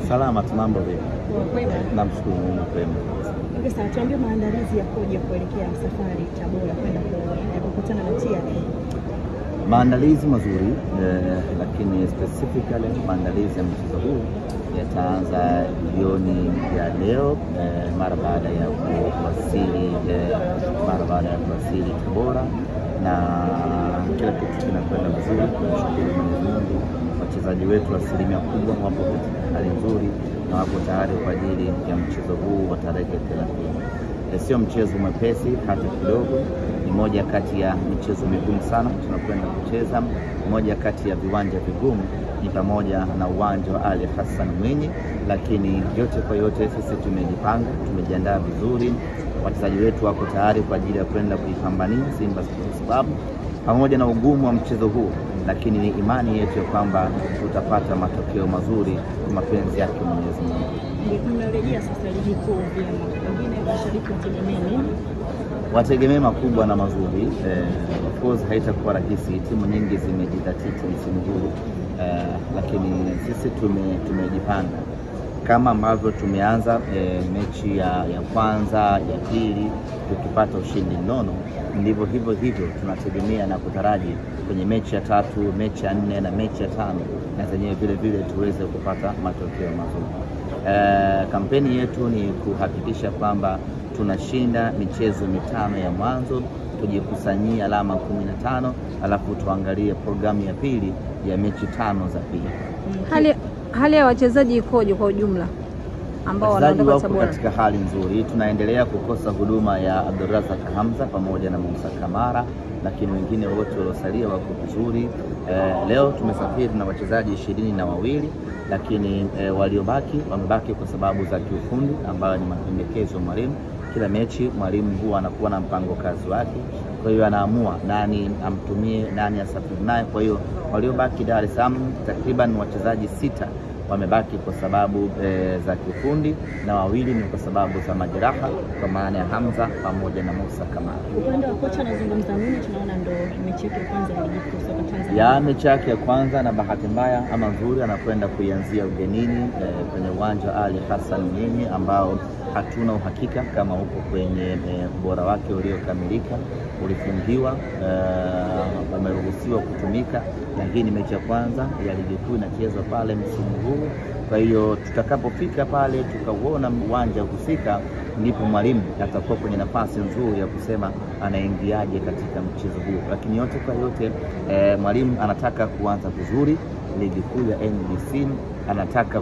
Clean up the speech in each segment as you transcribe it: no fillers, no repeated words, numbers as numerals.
Salama, mambo vipi? Kwema. Namshukuru Mungu kwema. Okay, sasa tuambie maandalizi yakoje kuelekea safari Tabora kwenda kukutana na TRA? Maandalizi mazuri, lakini specifically maandalizi ya mchezo huu yataanza jioni ya leo mara baada ya kuwasili Tabora, na kila kitu kinakwenda vizuri. Tunashukuru Mwenyezi Mungu. Wachezaji wetu asilimia kubwa wapo katika hali nzuri na wapo tayari kwa ajili ya mchezo huu wa tarehe 30. Sio mchezo mwepesi hata kidogo, ni moja kati ya michezo migumu sana tunakwenda kucheza. Moja kati ya viwanja vigumu ni pamoja na uwanja wa Ali Hassan Mwinyi, lakini yote kwa yote sisi tumejipanga, tumejiandaa vizuri. Wachezaji wetu wako tayari kwa ajili ya kwenda kuipambania Simba Sports Club. Pamoja na ugumu wa mchezo huu, lakini ni imani yetu ya kwamba tutapata matokeo mazuri kwa mapenzi yake Mwenyezi Mungu. Mnarejea sasa ligi kuu vyema, wengine mashabiki wategemea makubwa na mazuri. Of course haitakuwa rahisi, timu nyingi zimejidhatiti msimu huu, lakini sisi tumejipanga kama ambavyo tumeanza mechi ya kwanza, ya pili tukipata ushindi mnono, ndivyo hivyo tunategemea na kutaraji kwenye mechi ya 3, mechi ya 4 na mechi ya 5, na zenyewe vile tuweze kupata matokeo mazuri. Kampeni yetu ni kuhakikisha kwamba tunashinda michezo 5 ya mwanzo, tujikusanyia alama 15, alafu tuangalie programu ya pili ya mechi 5 za pili. Hali ya wachezaji ikoje kwa ujumla ambao wanaondoka Tabora? Katika hali nzuri. Tunaendelea kukosa huduma ya Abdulrazak Hamza pamoja na Musa Kamara, lakini wengine wote waliosalia wako vizuri. Leo tumesafiri na wachezaji 22, lakini waliobaki wamebaki kwa sababu za kiufundi ambayo ni mapendekezo mwalimu. Kila mechi mwalimu huwa anakuwa na mpango kazi wake, kwa hiyo anaamua nani amtumie, nani asafiri naye. Kwa hiyo waliobaki Dar es Salaam takriban wachezaji 6 wamebaki kwa sababu za kiufundi, na 2 ni kwa sababu za majeraha, kwa maana ya Hamza pamoja na Musa Kamara. Upande wa kocha anazungumza nini? Tunaona ndo mechi yake ya kwanza ya ligi kuu soka Tanzania. Ya mechi yake ya kwanza, na bahati mbaya ama nzuri anakwenda kuianzia ugenini kwenye uwanja Ali Hassan Mwinyi ambao hatuna uhakika kama upo kwenye ubora wake uliokamilika. Ulifungiwa, umeruhusiwa kutumika, na hii ni mechi ya kwanza ya ligi kuu inachezwa pale msimu huu. Kwa hiyo tutakapofika pale tukauona uwanja husika, ndipo mwalimu atakuwa kwenye nafasi nzuri ya kusema anaingiaje katika mchezo huu. Lakini yote kwa yote mwalimu anataka kuanza vizuri ligi kuu ya NBC, anataka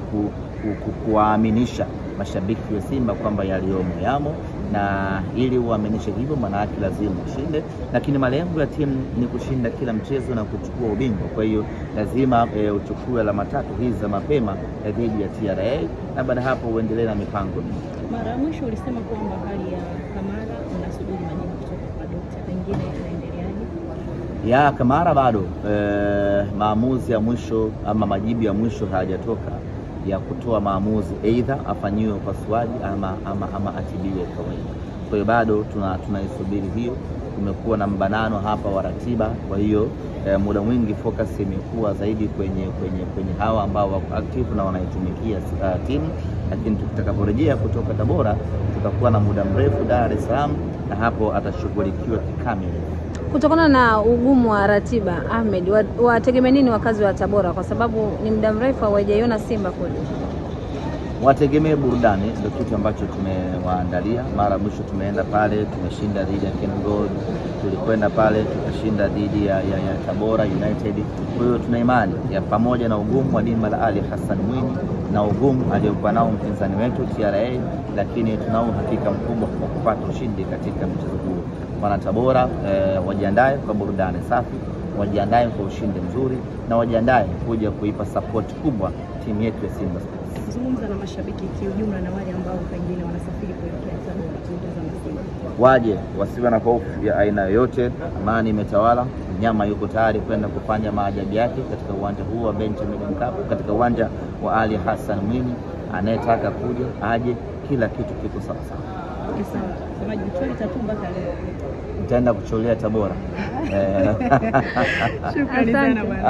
kuwaaminisha mashabiki wa Simba kwamba yaliyomo yamo, na ili uaminishe hivyo maana yake lazima ushinde. Lakini malengo ya timu ni kushinda kila mchezo na kuchukua ubingwa. Kwa hiyo lazima uchukue alama 3 hizi za mapema dhidi ya TRA, na baada hapo uendelee na mipango. Mara mwisho ulisema kwamba hali ya Kamara unasubiri majibu kutoka kwa daktari, pengine inaendeleaje? Ya Kamara bado maamuzi ya mwisho ama majibu ya mwisho hayajatoka ya kutoa maamuzi, aidha afanyiwe upasuaji ama atibiwe kawaida. Kwa hiyo bado tunaisubiri hiyo. Kumekuwa na mbanano hapa wa ratiba, kwa hiyo muda mwingi focus imekuwa zaidi kwenye hawa ambao wako active na wanaitumikia timu, lakini tutakaporejea kutoka Tabora tutakuwa na muda mrefu Dar es Salaam, na hapo atashughulikiwa kikamilifu. Kutokana na ugumu wa ratiba, Ahmed, wategemea nini wakazi wa Tabora, kwa sababu ni muda mrefu hawajaiona Simba kule? Wategemee burudani, ndio kitu ambacho tumewaandalia. Mara mwisho tumeenda pale tumeshinda dhidi ya KenGold, tulikwenda pale tukashinda dhidi ya Tabora United. Kwa hiyo tuna imani ya pamoja na ugumu wa dimba la Ali Hassan Mwinyi na ugumu aliokuwa nao mpinzani wetu TRA, lakini tunao uhakika mkubwa wa kupata ushindi katika mchezo huu. Wana Tabora wajiandae kwa burudani safi, wajiandae kwa ushindi mzuri, na wajiandae kuja kuipa support kubwa timu yetu ya Simba Sports. Zungumza na mashabiki kiujumla na wale ambao pengine wanasafiri kuelekea Tabora kutazama Simba. Waje, wasiwe na hofu ya aina yoyote. Amani imetawala, mnyama yuko tayari kwenda kufanya maajabu yake katika uwanja huu wa Benjamin Mkapa, katika uwanja wa Ali Hassan Mwinyi. Anayetaka kuja aje, kila kitu kiko sawa sawa. Sawa. Semaji mtoli tatumba kale. Nitaenda kucholea Tabora. Shukrani sana bwana.